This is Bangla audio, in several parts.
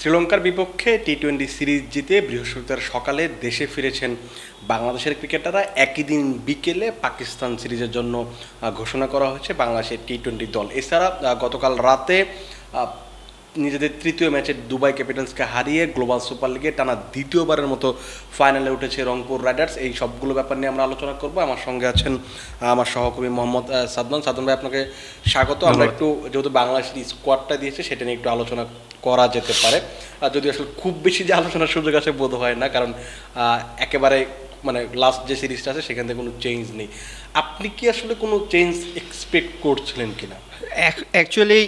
শ্রীলঙ্কার বিপক্ষে টি-20 সিরিজ জিতে বৃহস্পতিবার সকালে দেশে ফিরেছেন বাংলাদেশের ক্রিকেটাররা। একই দিন বিকেলে পাকিস্তান সিরিজের জন্য ঘোষণা করা হয়েছে বাংলাদেশের টি-20 দল। এছাড়া গতকাল রাতে নিজেদের তৃতীয় ম্যাচে দুবাই ক্যাপিটালসকে হারিয়ে গ্লোবাল সুপার লিগে টানা দ্বিতীয়বারের মতো ফাইনালে উঠেছে রংপুর রাইডার্স। এই সবগুলো ব্যাপার নিয়ে আমরা আলোচনা করব। আমার সঙ্গে আছেন আমার সহকর্মী মোহাম্মদ সাদমান। সাদমান ভাই, আপনাকে স্বাগত। আমরা একটু যেহেতু বাংলাদেশের স্কোয়াডটা দিয়েছে সেটা নিয়ে একটু আলোচনা করা যেতে পারে, যদি আসলে খুব বেশি যে আলোচনার সুযোগ আছে বোধ হয় না, কারণ একেবারে মানে লাস্ট যে সিরিজটা আছে সেখান থেকে কোনো চেঞ্জ নেই। আপনি কি আসলে কোনো চেঞ্জ এক্সপেক্ট করছিলেন কিনা? অ্যাকচুয়ালি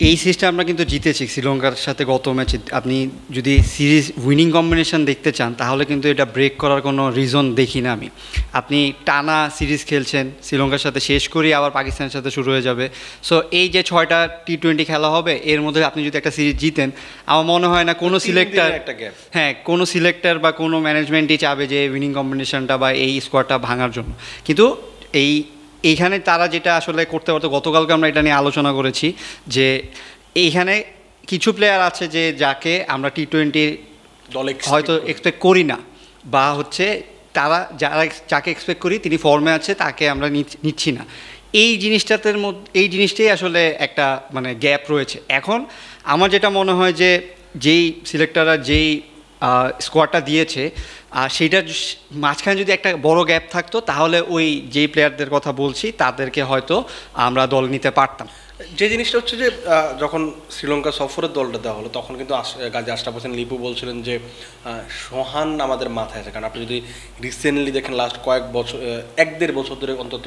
এই সিরিজটা আমরা কিন্তু জিতেছি শ্রীলঙ্কার সাথে গত ম্যাচে। আপনি যদি সিরিজ উইনিং কম্বিনেশন দেখতে চান তাহলে কিন্তু এটা ব্রেক করার কোনো রিজন দেখি না আমি। আপনি টানা সিরিজ খেলছেন, শ্রীলঙ্কার সাথে শেষ করি আবার পাকিস্তানের সাথে শুরু হয়ে যাবে। সো এই যে 6টা টি-20 খেলা হবে এর মধ্যে আপনি যদি একটা সিরিজ জিতেন, আমার মনে হয় না কোনো সিলেক্টর কোনো সিলেক্টর বা কোনো ম্যানেজমেন্টই চাবে যে উইনিং কম্বিনেশনটা বা এই স্কোয়াডটা ভাঙার জন্য। কিন্তু এইখানে তারা যেটা আসলে করতে পারতো, গতকালকে আমরা এটা নিয়ে আলোচনা করেছি যে এইখানে কিছু প্লেয়ার আছে যে যাকে আমরা টি-20 দলে হয়তো এক্সপেক্ট করি না, বা হচ্ছে তারা যাকে এক্সপেক্ট করি তিনি ফর্মে আছে তাকে আমরা নিচ্ছি না। এই জিনিসটাই আসলে একটা মানে গ্যাপ রয়েছে। এখন আমার যেটা মনে হয় যে যেই সিলেক্টররা যেই স্কোয়াডটা দিয়েছে সেইটার মাঝখানে যদি একটা বড় গ্যাপ থাকতো তাহলে ওই যেই প্লেয়ারদের কথা বলছি তাদেরকে হয়তো আমরা দল নিতে পারতাম। যে জিনিসটা হচ্ছে যে যখন শ্রীলঙ্কা সফরের দলটা দেওয়া হলো তখন কিন্তু গাজী আশরাফ হোসেন লিপু বলছিলেন যে সোহান আমাদের মাথায় আছে। কারণ আপনি যদি রিসেন্টলি দেখেন লাস্ট কয়েক বছর 1-1.5 বছর ধরে অন্তত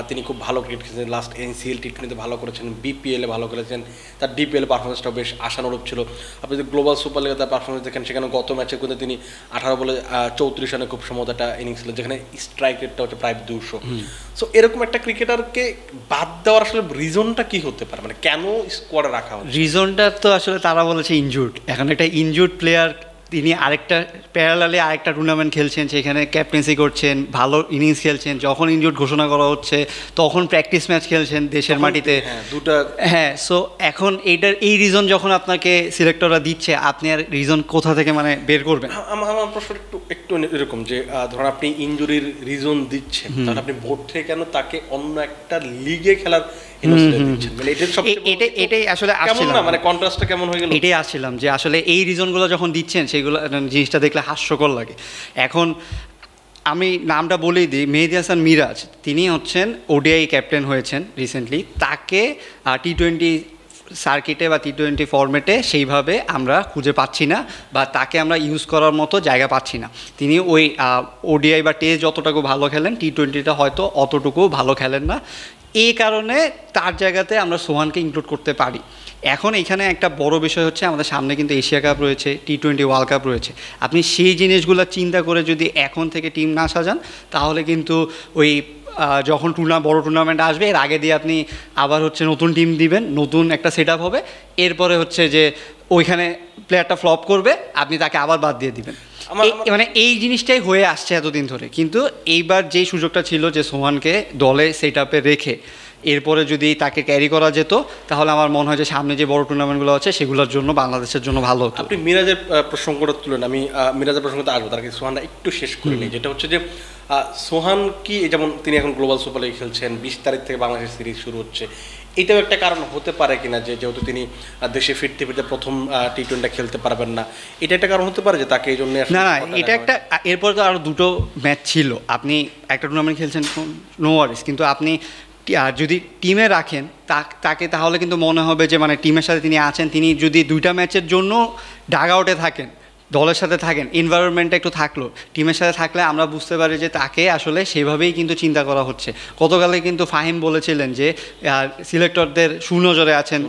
তিনি খুব ভালো ক্রিকেট খেলেছেন। লাস্ট NCL টি-20 ভালো করেছেন, BPL-এ ভালো করেছেন, তার DPL পারফরমেন্সটাও বেশ আশানুরূপ ছিল। আপনি যদি গ্লোবাল সুপার লিগে তার পারফরমেন্স দেখেন সেখানে গত ম্যাচে কিন্তু তিনি 18 বলে 34 রানে খুব সম্ভবত একটা ইনিংস ছিল, যেখানে স্ট্রাইক রেটটা হচ্ছে প্রায় 200। সো এরকম একটা ক্রিকেটারকে বাদ দেওয়ার আসলে রিজনটা কি হতে পারে, মানে কেন স্কোয়াডে রাখা হচ্ছে? রিজনটা তো আসলে তারা বলেছে ইনজুর্ড। এখন একটা ইনজুর্ড প্লেয়ার, তিনি আরেকটা প্যারালালে আরেকটা টুর্নামেন্ট খেলছেন, সেখানে ক্যাপ্টেন্সি করছেন, ভালো ইনিংস খেলছেন। যখন ইনজুর্ড ঘোষণা করা হচ্ছে তখন প্র্যাকটিস ম্যাচ খেলছেন দেশের মাটিতে। হ্যাঁ, সো এখন এই রিজন যখন আপনাকে সিলেক্টররা দিচ্ছে, আপনি আর রিজন কোথা থেকে মানে বের করবেন? আমার প্রশ্ন একটু এরকম যে ধরুন আপনি ইনজুরির রিজন দিচ্ছেন, তাহলে আপনি বোর্ড থেকে কেন তাকে অন্য একটা লিগে খেলার এটাই আসলে মানে কন্ট্রাস্টটা কেমন হয়ে গেল? এটাই আসছিলাম যে আসলে এই রিজনগুলো যখন দিচ্ছেন সেগুলো জিনিসটা দেখলে হাস্যকর লাগে। এখন আমি নামটা বলেই দিই, মেহেদী হাসান মিরাজ, তিনি হচ্ছেন ODI ক্যাপ্টেন হয়েছেন রিসেন্টলি। তাকে টি-20 সার্কিটে বা টি-20 ফরম্যাটে সেইভাবে আমরা খুঁজে পাচ্ছি না, বা তাকে আমরা ইউজ করার মতো জায়গা পাচ্ছি না। তিনি ওই ODI বা টেস্ট যতটুকু ভালো খেলেন, টি-20টা হয়তো অতটুকু ভালো খেলেন না। এই কারণে তার জায়গাতে আমরা সোহানকে ইনক্লুড করতে পারি। এখন এখানে একটা বড় বিষয় হচ্ছে আমাদের সামনে কিন্তু এশিয়া কাপ রয়েছে, টি-20 ওয়ার্ল্ড কাপ রয়েছে। আপনি সেই জিনিসগুলো চিন্তা করে যদি এখন থেকে টিম না সাজান তাহলে কিন্তু ওই যখন বড় টুর্নামেন্ট আসবে এর আগে দিয়ে আপনি আবার হচ্ছে নতুন টিম দিবেন, নতুন একটা সেট আপ হবে, এরপরে হচ্ছে যে ওইখানে প্লেয়ারটা ফ্লপ করবে, আপনি তাকে আবার বাদ দিয়ে দিবেন। মানে এই জিনিসটাই হয়ে আসছে এতদিন ধরে। কিন্তু এইবার যেই সুযোগটা ছিল যে সোহানকে দলে সেট আপে রেখে এরপরে যদি তাকে ক্যারি করা যেত তাহলে আমার মনে হয় যে সামনে যে বড় টুর্নামেন্টগুলো আছে সেগুলোর জন্য বাংলাদেশের জন্য ভালো হতো। আপনি মিরাজের প্রসঙ্গটা তুলেন, আমি মিরাজের প্রসঙ্গটা আসবো, তার আগে সোহানটা একটু শেষ করে নিই। যেটা হচ্ছে যে সোহান কি, যেমন তিনি এখন গ্লোবাল সুপার লিগ খেলছেন, 20 তারিখ থেকে বাংলাদেশের সিরিজ শুরু হচ্ছে, এটাও একটা কারণ হতে পারে কিনা যে যেহেতু তিনি দেশে ফিরতে প্রথম টি-20 খেলতে পারবেন না, এটা একটা কারণ হতে পারে যে তাকে এই জন্য? না, এটা একটা, এরপর তো আরও 2টো ম্যাচ ছিল, আপনি একটা টুর্নামেন্ট খেলছেন, নো ওয়ারিস। কিন্তু আপনি যদি টিমে রাখেন তাকে তাহলে কিন্তু মনে হবে যে মানে টিমের সাথে তিনি আছেন। তিনি যদি 2টা ম্যাচের জন্য ডাগ আউটে থাকেন, দলের সাথে থাকেন, এনভায়রনমেন্টটা একটু থাকলো, টিমের সাথে থাকলে আমরা বুঝতে পারি যে তাকে আসলে সেভাবেই কিন্তু চিন্তা করা হচ্ছে। গতকালে কিন্তু ফাহিম বলেছিলেন যে সিলেক্টরদের সুনজরে আছেন।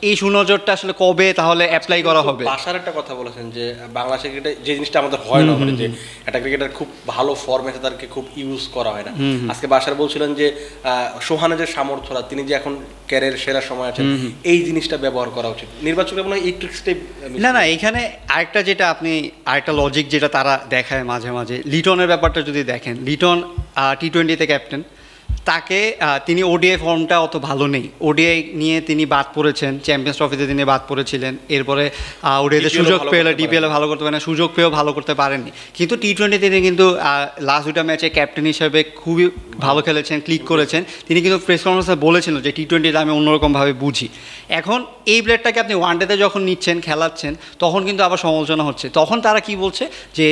এই সুনজরটা আসলে কবে তাহলে অ্যাপ্লাই করা হবে? বাসার একটা কথা বলেছেন যে বাংলাদেশের ক্রিকেটে যে জিনিসটা আমাদের হয় না, মানে যে একটা ক্রিকেটার খুব ভালো ফর্মে আছে তাকে খুব ইউজ করা হয় না। আজকে বাসার বলছিলেন যে সোহানের যে সামর্থ্যটা, তিনি যে এখন ক্যারিয়ার সেরা সময় আছেন, এই জিনিসটা ব্যবহার করা উচিত। নির্বাচক মনে হয় এই ট্রিক্সটাই না, এখানে আরেকটা যেটা আরেকটা লজিক যেটা তারা দেখায় মাঝে মাঝে, লিটনের ব্যাপারটা যদি দেখেন, লিটন টি-20তে ক্যাপ্টেন, তাকে তিনি ওডিআই ফর্মটা অত ভালো নেই, ওডিআই নিয়ে তিনি বাদ পড়েছেন, চ্যাম্পিয়ন্স ট্রফিতে তিনি বাদ পড়েছিলেন, এরপরে ওডিআইতে সুযোগ পেলে ডিপিএলে ভালো করতে পারেন, সুযোগ পেয়েও ভালো করতে পারেননি। কিন্তু টি-20 তিনি কিন্তু লাস্ট 2টা ম্যাচে ক্যাপ্টেন হিসেবে খুবই ভালো খেলেছেন, ক্লিক করেছেন। তিনি কিন্তু প্রেস কনফারেন্সে বলেছিলেন যে টি-20তে আমি অন্যরকমভাবে বুঝি। এখন এই প্লেয়ারটাকে আপনি ওয়ানডেতে যখন নিচ্ছেন, খেলাচ্ছেন, তখন কিন্তু আবার সমালোচনা হচ্ছে। তখন তারা কি বলছে যে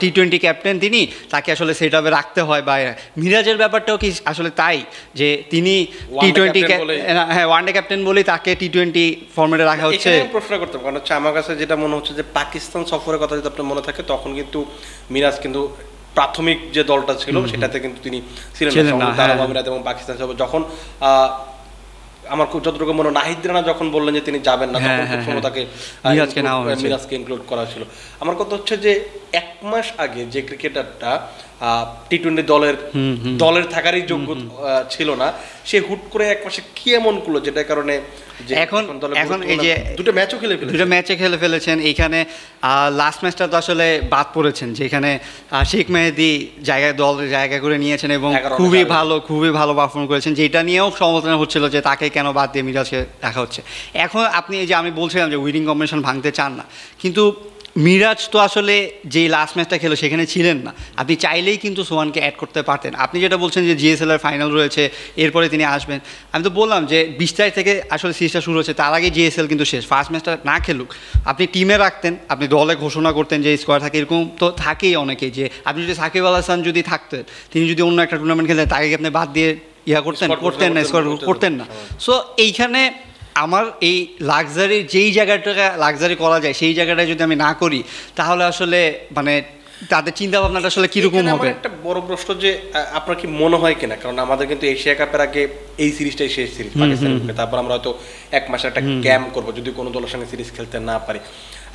টি-20 ক্যাপ্টেন তিনি, তাকে আসলে সেট আপে রাখতে হয়। বা মিরাজের ব্যাপারটাও কি আসলে তাই যে তিনি টি-20 হ্যাঁ ওয়ানডে ক্যাপ্টেন বলেই তাকে টি-20 ফর্মেটে রাখা হচ্ছে? প্রশ্ন করতে কারণ হচ্ছে আমার কাছে যেটা মনে হচ্ছে যে পাকিস্তান সফরের কথা যদি আপনার মনে থাকে, তখন কিন্তু মিরাজ কিন্তু প্রাথমিক যে দলটা ছিল সেটাতে কিন্তু তিনি ছিলেন না। মিরাজ এবং পাকিস্তান সফর যখন আমার খুব যতটুকু মনে নাহিদ রানা যখন বললেন যে তিনি যাবেন না, তখন খুব সময় তাকে মিরাজকে ইনক্লুড করা ছিল। আমার কথা হচ্ছে যে 1 মাস আগে যে ক্রিকেটারটা টি-20 দলের থাকারই যোগ্য ছিল না, সে হুট করে 1 মাসে কি এমন করলো যেটার কারণে এখন এই যে 2টা ম্যাচে খেলে ফেলেছেন। এইখানে লাস্ট ম্যাচটা তো আসলে বাদ পড়েছেন, যেখানে শেখ মেহেদী জায়গা করে নিয়েছেন এবং খুবই ভালো পারফর্ম করেছেন, যেটা নিয়েও সমালোচনা হচ্ছিল যে তাকে কেন বাদ দিয়ে মিরাজকে রাখা হচ্ছে। এখন আপনি এই যে আমি বলছিলাম যে উইনিং কম্বিনেশন ভাঙতে চান না, কিন্তু মিরাজ তো আসলে যেই লাস্ট ম্যাচটা খেলো সেখানে ছিলেন না। আপনি চাইলেই কিন্তু সোহানকে অ্যাড করতে পারতেন। আপনি যেটা বলছেন যে জিএসএল এর ফাইনাল রয়েছে, এরপরে তিনি আসবেন, আমি তো বললাম যে 20 তারিখ থেকে আসলে সিরিজটা শুরু হচ্ছে, তার আগে জিএসএল কিন্তু শেষ। ফার্স্ট ম্যাচটা না খেলুক, আপনি টিমে রাখতেন, আপনি দলে ঘোষণা করতেন যে স্কোয়াড থাকে, এরকম তো থাকেই অনেকেই। যে আপনি যদি সাকিব আল হাসান যদি থাকতেন, তিনি যদি অন্য একটা টুর্নামেন্ট খেলতেন, তাকে আপনি বাদ দিয়ে করতেন না, স্কোয়াড করতেন না। সো এইখানে আমার এই যেই লাক্সারি করা যায় সেই জায়গাটায় যদি আমি না করি, তাহলে আসলে মানে তাদের চিন্তা ভাবনাটা আসলে কিরকম হবে। একটা বড় প্রশ্ন যে আপনার কি মনে হয় কিনা, কারণ আমাদের কিন্তু এশিয়া কাপের আগে এই সিরিজটাই শেষ সিরিজ পাকিস্তানের, তারপর আমরা হয়তো 1 মাসের একটা ক্যাম্প করবো যদি কোনো দলের সঙ্গে সিরিজ খেলতে না পারি।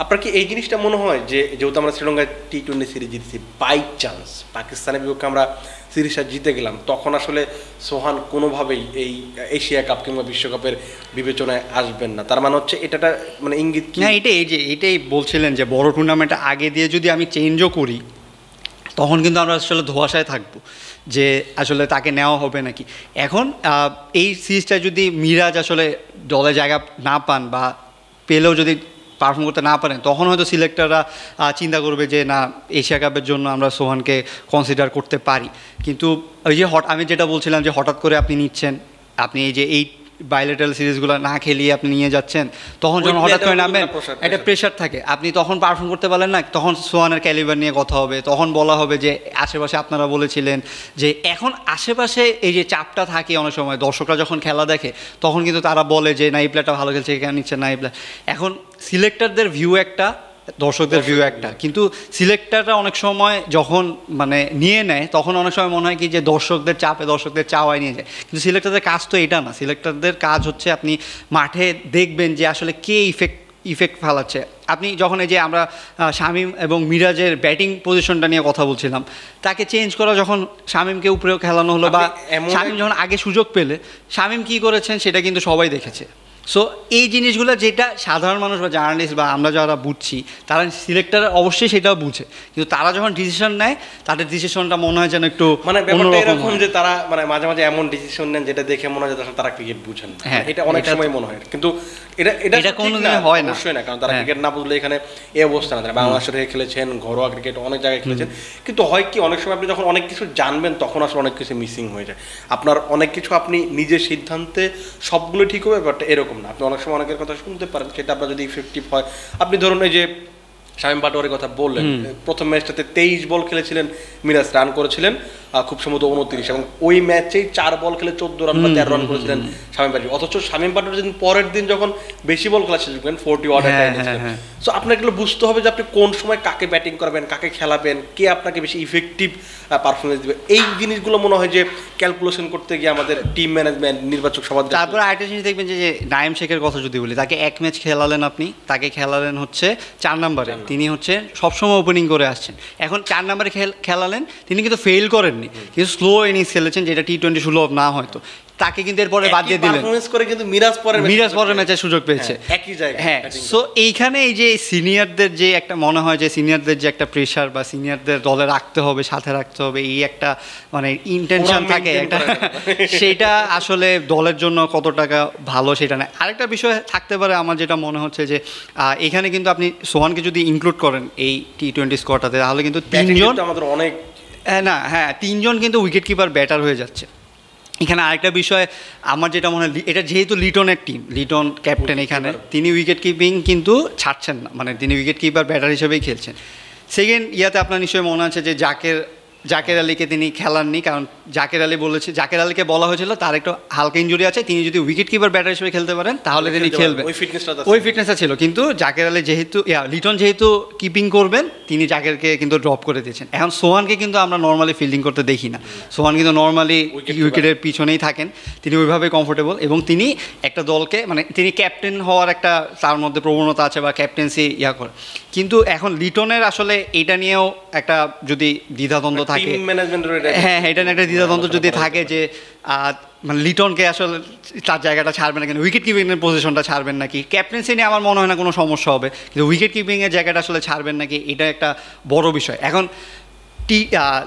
আপনার কি এই জিনিসটা মনে হয় যে যেহেতু আমরা শ্রীলঙ্কায় টি-20 সিরিজ জিতছি, বাই চান্স পাকিস্তানের বিপক্ষে আমরা সিরিজটা জিতে গেলাম, তখন আসলে সোহান কোনোভাবেই এই এশিয়া কাপ কিংবা বিশ্বকাপের বিবেচনায় আসবেন না? তার মানে হচ্ছে এটা মানে ইঙ্গিত না, এটাই বলছিলেন যে বড় টুর্নামেন্টটা আগে দিয়ে যদি আমি চেঞ্জও করি, তখন কিন্তু আমরা আসলে ধোঁয়াশায় থাকবো যে আসলে তাকে নেওয়া হবে নাকি। এখন এই সিরিজটা যদি মিরাজ আসলে দলে জায়গা না পান বা পেলেও যদি পারফর্ম করতে না পারেন, তখন হয়তো সিলেক্টররা চিন্তা করবে যে না, এশিয়া কাপের জন্য আমরা সোহানকে কনসিডার করতে পারি। কিন্তু ওই যে আমি যেটা বলছিলাম যে হঠাৎ করে আপনি নিচ্ছেন, আপনি এই যে এই বাইলেটারাল সিরিজগুলো না খেলিয়ে আপনি নিয়ে যাচ্ছেন, তখন যখন হঠাৎ করে নামবেন একটা প্রেশার থাকে, আপনি তখন পারফর্ম করতে পারলেন না, তখন সোহানের ক্যালিবার নিয়ে কথা হবে, তখন বলা হবে যে আশেপাশে আপনারা বলেছিলেন যে এখন আশেপাশে এই যে চাপটা থাকে অনেক সময়, দর্শকরা যখন খেলা দেখে তখন কিন্তু তারা বলে যে না, এই প্লেয়ারটা ভালো খেলছে, কেন নিচ্ছেন না এই প্লেয়ার। এখন সিলেক্টরদের ভিউ একটা, দর্শকদের ভিউ একটা, কিন্তু সিলেক্টররা অনেক সময় যখন মানে নিয়ে নেয়, তখন অনেক সময় মনে হয় কি যে দর্শকদের চাপে, দর্শকদের চাওয়ায় নিয়ে যায়। কিন্তু সিলেক্টরদের কাজ তো এটা না। সিলেক্টরদের কাজ হচ্ছে আপনি মাঠে দেখবেন যে আসলে কে ইফেক্ট ফেলাচ্ছে। আপনি যখন এই যে আমরা শামীম এবং মিরাজের ব্যাটিং পজিশনটা নিয়ে কথা বলছিলাম, তাকে চেঞ্জ করা যখন শামীমকে উপরেও খেলানো হলো, বা শামীম যখন আগে সুযোগ পেলে শামীম কী করেছেন সেটা কিন্তু সবাই দেখেছে। সো এই জিনিসগুলো যেটা সাধারণ মানুষ বা জার্নালিস্ট বা আমরা যারা বুঝছি, তারা সিলেক্টর অবশ্যই সেটাও বুঝে, কিন্তু তারা যখন ডিসিশন নেয়, তাদের ডিসিশনটা মনে হয় যেন একটু মানে ব্যাপারটা এরকম যে তারা মানে মাঝে মাঝে এমন ডিসিশন নেন যেটা দেখে মনে হয় তারা ক্রিকেট বুঝেন। হ্যাঁ, এটা অনেক সময় মনে হয়, কিন্তু এটা কোনোদিন হয় না, অবশ্যই না, কারণ তারা ক্রিকেট না বুঝলে এখানে এই অবস্থা না। বাংলাদেশের হয়ে খেলেছেন, ঘরোয়া ক্রিকেট অনেক জায়গায় খেলেছেন, কিন্তু হয় কি অনেক সময় আপনি যখন অনেক কিছু জানবেন, তখন আসলে অনেক কিছু মিসিং হয়ে যায়। আপনার অনেক কিছু আপনি নিজের সিদ্ধান্তে সবগুলো ঠিক হবে, বাট এরকম না। আপনি অনেক সময় অনেকের কথা শুনতে পারেন, সেটা আপনার যদি ইফেক্টিভ হয়। আপনি ধরুন এই যে শামীম পাটোয়ারির কথা বললেন, প্রথম ম্যাচটাতে 23 বল খেলেছিলেন, মিরাজ রান করেছিলেন খুব সম্ভবত 29, এবং ওই ম্যাচেই 4 বল খেলে 14 রান বা 13 রান করেছিলেন শামীম পাটোয়ারি। অথচ শামীম পাটোয়ারি যেদিন পরের দিন যখন বেশি বল খেলা শেষ করবেন 40 অর্ডার টাইম। সো আপনাকে এগুলো বুঝতে হবে যে আপনি কোন সময় কাকে ব্যাটিং করবেন, কাকে খেলাবেন, কে আপনাকে বেশি ইফেক্টিভ পারফরমেন্স দেবে। এই জিনিসগুলো মনে হয় যে ক্যালকুলেশন করতে গিয়ে আমাদের টিম ম্যানেজমেন্ট, নির্বাচক সভা। তারপরে আরেকটা জিনিস দেখবেন যে নাইম শেখের কথা যদি বলি, তাকে 1 ম্যাচ খেলালেন আপনি, তাকে খেলালেন হচ্ছে 4 নম্বরে, তিনি হচ্ছে সবসময় ওপেনিং করে আসছেন। এখন 4 নম্বরে খেলালেন, তিনি কিন্তু ফেল করেননি, কিন্তু স্লো ইনিংস খেলেছেন, যেটা টি-20 সুলভ না হয়তো। তাকে কিন্তু এরপরে বাদ দিয়ে দিলেন, পারফরম্যান্স করে কিন্তু মিরাজ পরের ম্যাচে সুযোগ পেয়েছে একই জায়গায়। হ্যাঁ, সো এইখানে এই যে সিনিয়রদের যে একটা মনে হয় যে সিনিয়রদের যে একটা প্রেশার বা সিনিয়রদের দলে রাখতে হবে, সাথে রাখতে হবে, এই একটা মানে ইন্টেনশন থাকে একটা, সেটা আসলে দলের জন্য কত টাকা ভালো সেটা না। আরেকটা বিষয় থাকতে পারে আমার যেটা মনে হচ্ছে যে এখানে কিন্তু আপনি সোহানকে যদি ইনক্লুড করেন এই T20 স্কোয়াডটাতে, তাহলে কিন্তু তিনজন আমাদের অনেক তিনজন কিন্তু উইকেট কিপার ব্যাটার হয়ে যাচ্ছে। এখানে আরেকটা বিষয় আমার যেটা মনে হয়, এটা যেহেতু লিটনের টিম, লিটন ক্যাপ্টেন, এখানে তিনি উইকেট কিপিং কিন্তু ছাড়ছেন না, মানে তিনি উইকেট কিপার ব্যাটার হিসেবেই খেলছেন। সেকেন্ড ইয়াতে আপনার নিশ্চয়ই মনে আছে যে জাকের আলীকে তিনি খেলাননি, কারণ জাকের আলীকে বলা হয়েছিল তার একটু হালকা ইনজুরি আছে, তিনি যদি উইকেট কিপার ব্যাটার হিসেবে খেলতে পারেন তাহলে তিনি খেলবেন, ওই ফিটনেসটা ছিল। কিন্তু জাকের আলী যেহেতু লিটন যেহেতু কিপিং করবেন, তিনি জাকেরকে কিন্তু ড্রপ করে দিয়েছেন। এখন সোহানকে কিন্তু আমরা নর্মালি ফিল্ডিং করতে দেখি না, সোহান কিন্তু নর্মালি উইকেটের পিছনেই থাকেন, তিনি ওইভাবে কমফোর্টেবল, এবং তিনি একটা দলকে মানে তিনি ক্যাপ্টেন হওয়ার একটা তার মধ্যে প্রবণতা আছে বা ক্যাপ্টেন্সি করে। কিন্তু এখন লিটনের আসলে এটা নিয়েও একটা যদি দ্বিধাদ্বন্দ্ব থাকে, হ্যাঁ এটা নিয়ে একটা দ্বিধাদ্বন্দ্ব যদি থাকে যে মানে লিটনকে আসলে তার জায়গাটা ছাড়বেন না, কিন্তু উইকেট কিপিংয়ের পজিশনটা ছাড়বেন নাকি, ক্যাপ্টেন্সি নিয়ে আমার মনে হয় না কোনো সমস্যা হবে, কিন্তু উইকেট কিপিংয়ের জায়গাটা আসলে ছাড়বেন নাকি, এটা একটা বড় বিষয়। এখন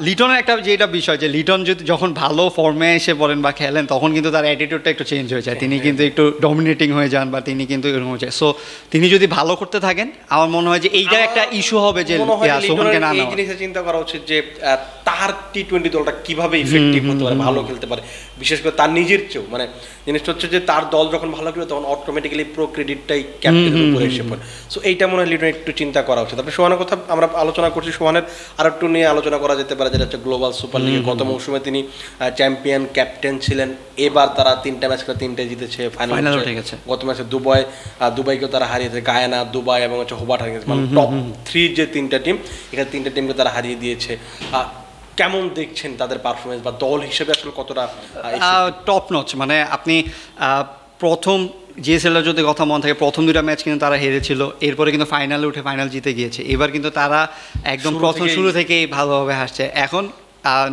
লিটনের একটা যেটা বিষয় যে লিটন যদি যখন ভালো ফর্মে এসে পড়েন বা খেলেন, তখন কিন্তু তার অ্যাটিটিউডটা একটু চেঞ্জ হয়ে যায়, তিনি কিন্তু একটু ডমিনেটিং হয়ে যান বা তিনি কিন্তু এরকম হয়ে যায়। সো তিনি যদি ভালো করতে থাকেন, আমার মনে হয় যে এইটা একটা ইস্যু হবে যে সোহানকে না এই জিনিসটা চিন্তা করা উচিত যে তার T20 দলটা কিভাবে ইফেক্টিভ হতে পারে, ভালো খেলতে পারে, বিশেষ করে তার নিজের চেয়েও। মানে জিনিসটা হচ্ছে যে তার দল যখন ভালো খেলে তখন অটোমেটিক্যালি প্রো ক্রেডিটটাই ক্যাপ্টেনের উপরে এসে পড়ে। সো এইটা মনে হয় লিটন একটু চিন্তা করা উচিত। তারপরে সোহানের কথা আমরা আলোচনা করছি, সোহানের আর একটু নিয়ে আলোচনা করা যেতে পারে, যেটা হচ্ছে গ্লোবাল সুপার লিগে গত মৌসুমে তিনি চ্যাম্পিয়ন ক্যাপ্টেন ছিলেন, এবার তারা 3টা ম্যাচ খেলে 3টাই জিতেছে, ফাইনাল উঠে গেছে। গত ম্যাচে দুবাইকেও তারা হারিয়েছে, গায়ানা, দুবাই এবং হচ্ছে হোবার্ট হারিয়েছে, মানে টপ 3 যে 3টা টিম, এখানে 3টা টিমকে তারা হারিয়ে দিয়েছে। কেমন দেখছেন তাদের পারফরমেন্স, বা দল হিসেবে আসলে কতটা টপ নচ? মানে আপনি প্রথম জিএসএলটার যদি কথা মনে থাকে, প্রথম 2টা ম্যাচ কিন্তু তারা হেরেছিল, এরপরে কিন্তু ফাইনালে উঠে ফাইনাল জিতে গিয়েছে। এবার কিন্তু তারা একদম প্রথম শুরু থেকেই ভালোভাবে হাসছে। এখন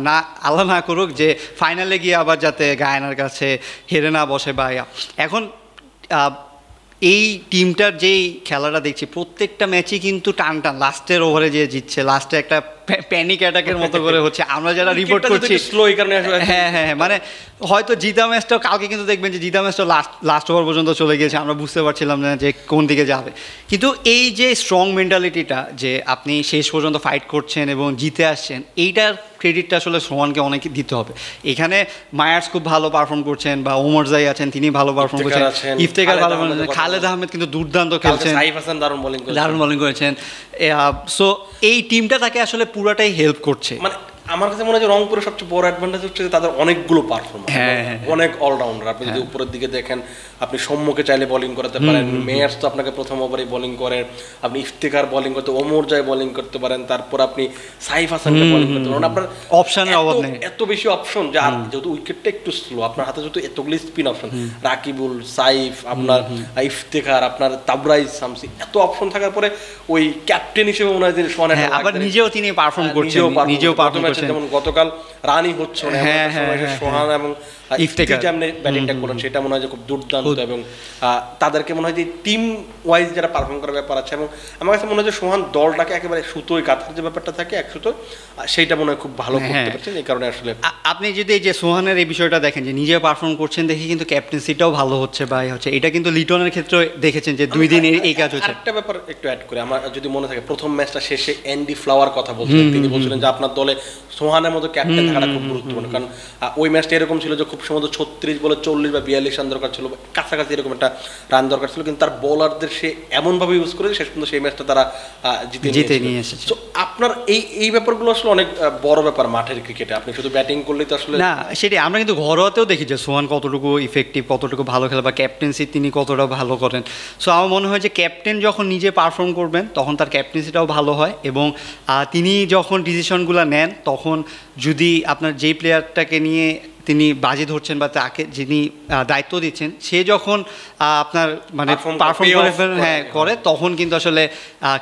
না আল্লাহ না করুক যে ফাইনালে গিয়ে আবার যাতে গায়ানার কাছে হেরে না বসে বা এখন এই টিমটার যেই খেলাটা দেখছি, প্রত্যেকটা ম্যাচই কিন্তু টান লাস্টের ওভারে যে জিতছে, লাস্টে একটা প্যানিক অ্যাটাকের মতো করে হচ্ছে। আমরা যারা রিপোর্ট করছি হ্যাঁ মানে হয়তো জিতা ম্যাচটাও কালকে কিন্তু দেখবেন যে জিতা ম্যাচটা লাস্ট ওভার পর্যন্ত চলে গিয়েছে, আমরা বুঝতে পারছিলাম না যে কোন দিকে যাবে। কিন্তু এই যে স্ট্রং মেন্টালিটিটা, যে আপনি শেষ পর্যন্ত ফাইট করছেন এবং জিতে আসছেন, এইটার ক্রেডিটটা আসলে সোহানকে অনেক দিতে হবে। এখানে মায়ার্স খুব ভালো পারফর্ম করছেন, বা ওমরজাই আছেন তিনি ভালো পারফর্ম করছেন, ইফতেখার ভালো পারফর্ম, খালেদ আহমেদ কিন্তু দুর্দান্ত খেলছেন, দারুণ বোলিং করেছেন। সো এই টিমটা তাকে আসলে পুরাটাই হেল্প করছে। মানে আমার কাছে মনে হয় যে রংপুরের সবচেয়ে বড় অ্যাডভান্টেজ হচ্ছে যে তাদের অনেকগুলো পারফরম্যান্স, অনেক অলরাউন্ডার। আপনি যদি উপরের দিকে দেখেন, আপনি সম্মুখে চাইলে বোলিং করাতে পারেন, মেয়ার্স তো আপনাকে প্রথম ওভারেই বোলিং করেন, আপনি ইফতেখার বোলিং করতে, ওমরজাই বোলিং করতে পারেন, তারপর আপনি সাইফ হাসানকে বোলিং করতে পারেন। আপনার অপশনের অভাব নেই, এত বেশি অপশন, যে যেহেতু উইকেটটা একটু স্লো, আপনার হাতে যেহেতু এতগুলি স্পিন অপশন, রাকিবুল, সাইফ, আপনার ইফতেখার, আপনার তাবরাইজ শামসি, এত অপশন থাকার পরে ওই ক্যাপ্টেন হিসেবে মনে হয় যে সোহান আবার নিজেও তিনি পারফর্ম করছেন, নিজেও পারফর্ম করছেন। যেমন গতকাল রানই হচ্ছে না, সোহান এবং ইফতেখার ব্যাটিংটা করেন, সেটা মনে হয় যে খুব দুর্দান্ত, এবং তাদেরকে মনে হয় যে টিম ওয়াইজ যারা পারফর্ম করার ব্যাপার আছে। এবং আমার কাছে মনে হয় যে সোহান দলটাকে একেবারে সুতোয় কাঁথার যে ব্যাপারটা থাকে এক সুতোয়, সেইটা মনে হয় খুব ভালো করতে পারছেন। এই কারণে আসলে আপনি যদি এই যে সোহানের এই বিষয়টা দেখেন যে নিজে পারফর্ম করছেন দেখে কিন্তু ক্যাপ্টেন্সিটাও ভালো হচ্ছে বা হচ্ছে, এটা কিন্তু লিটনের ক্ষেত্রে দেখেছেন যে 2 দিন এই কাজ হচ্ছে। একটা ব্যাপার একটু অ্যাড করে, আমার যদি মনে থাকে প্রথম ম্যাচটা শেষে অ্যান্ডি ফ্লাওয়ার কথা বলছিলেন, তিনি বলছিলেন যে আপনার দলে সোহানের মতো ক্যাপ্টেন থাকাটা খুব গুরুত্বপূর্ণ, কারণ ওই ম্যাচটা এরকম ছিল যে খুব সম্ভবত 36 বলে 40 বা 42 রান দরকার ছিল, কাছাকাছি এরকম একটা রান দরকার ছিল, কিন্তু তার বোলারদের সে এমনভাবে ইউজ করে শেষ পর্যন্ত সেই ম্যাচটা তারা জিতে নিয়ে এসেছে। তো আপনার এই ব্যাপারগুলো আসলে অনেক বড় ব্যাপার মাঠের ক্রিকেটে, আপনি শুধু ব্যাটিং করলেই তো আসলে না, সেটাই আমরা কিন্তু ঘরোয়াতেও দেখি যে সোহান কতটুকু ইফেক্টিভ, কতটুকু ভালো খেলে, বা ক্যাপ্টেন্সি তিনি কতটা ভালো করেন। সো আমার মনে হয় যে ক্যাপ্টেন যখন নিজে পারফর্ম করবেন তখন তার ক্যাপ্টেন্সিটাও ভালো হয়, এবং তিনি যখন ডিসিশনগুলো নেন তখন যদি আপনার যেই প্লেয়ারটাকে নিয়ে তিনি বাজি ধরছেন বা তাকে যিনি দায়িত্ব দিচ্ছেন, সে যখন আপনার মানে পারফর্ম করে তখন কিন্তু আসলে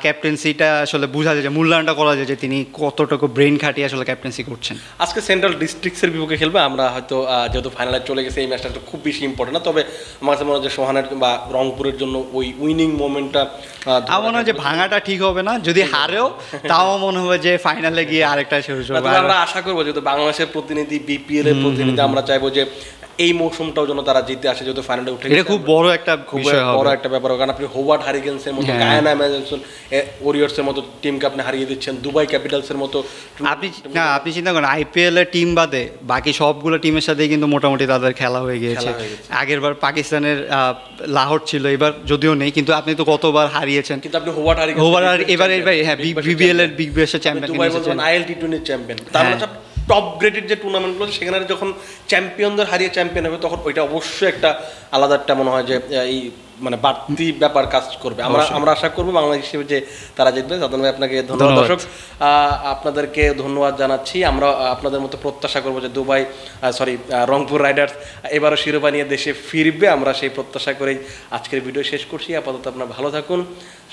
ক্যাপ্টেন্সিটা আসলে বোঝা যায়, যে মূল্যায়নটা করা যায় যে তিনি কতটুকু ব্রেন খাটিয়ে আসলে ক্যাপ্টেন্সি করছেন। আজকে সেন্ট্রাল ডিস্ট্রিক্টসের বিপক্ষে খেলবে, আমরা হয়তো যেহেতু ফাইনালে চলে গেছে এই ম্যাচটা খুব বেশি ইম্পর্টেন্ট না, তবে আমার কাছে মনে হয় যে সোহানের বা রংপুরের জন্য ওই উইনিং মোমেন্টটা আমার মনে হয় যে ভাঙাটা ঠিক হবে না, যদি হারেও তাও মনে হবে যে ফাইনালে গিয়ে আরেকটা শুরু হবে। আমরা আশা করবো যেহেতু বাংলাদেশের প্রতিনিধি, বিপিএল এর প্রতিনিধি, আমরা চাইবো যে এই মৌসুমটাও যেন তারা জিতে আসে, যেহেতু ফাইনালে উঠে এটা খুব বড় একটা বিষয় হবে, বড় একটা ব্যাপার। কারণ আপনি হোভার্ড হারিকেন্সের মতো, গায়ানা ম্যানসন ওরিয়র্সের মতো টিমকে আপনি হারিয়ে দিচ্ছেন, দুবাই ক্যাপিটালসের মতো। আপনি চিন্তা করেন আইপিএল এর টিম বাদে বাকি সবগুলো টিমের সাথে কিন্তু মোটামুটি তাদের খেলা হয়ে গিয়েছে। আগের বার পাকিস্তানের লাহোর ছিল, এবার যদিও নেই, কিন্তু আপনি তো কতবার হারিয়েছেন। কিন্তু আপনি হোভার্ড এবার হ্যাঁ বিবিএল এর বিগ ব্যাশের চ্যাম্পিয়ন, দুবাই বলছেন আইএল টি20 চ্যাম্পিয়ন, তার মানে টপ গ্রেডের যে টুর্নামেন্টগুলো সেখানে যখন চ্যাম্পিয়নদের হারিয়ে চ্যাম্পিয়ন হবে তখন ওইটা অবশ্যই একটা আলাদা একটা মনে হয় যে এই মানে বাড়তি ব্যাপার কাজ করবে। আমরা আশা করবো বাংলাদেশ হিসেবে যে তারা জিতবে। সাধন ভাই আপনাকে ধন্যবাদ। দর্শক আপনাদেরকে ধন্যবাদ জানাচ্ছি। আমরা আপনাদের মতো প্রত্যাশা করবো যে রংপুর রাইডার্স এবারও শিরোপা নিয়ে দেশে ফিরবে, আমরা সেই প্রত্যাশা করেই আজকের ভিডিও শেষ করছি। আপাতত আপনারা ভালো থাকুন,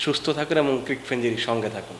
সুস্থ থাকুন এবং ক্রিক ফ্রেঞ্জির সঙ্গে থাকুন।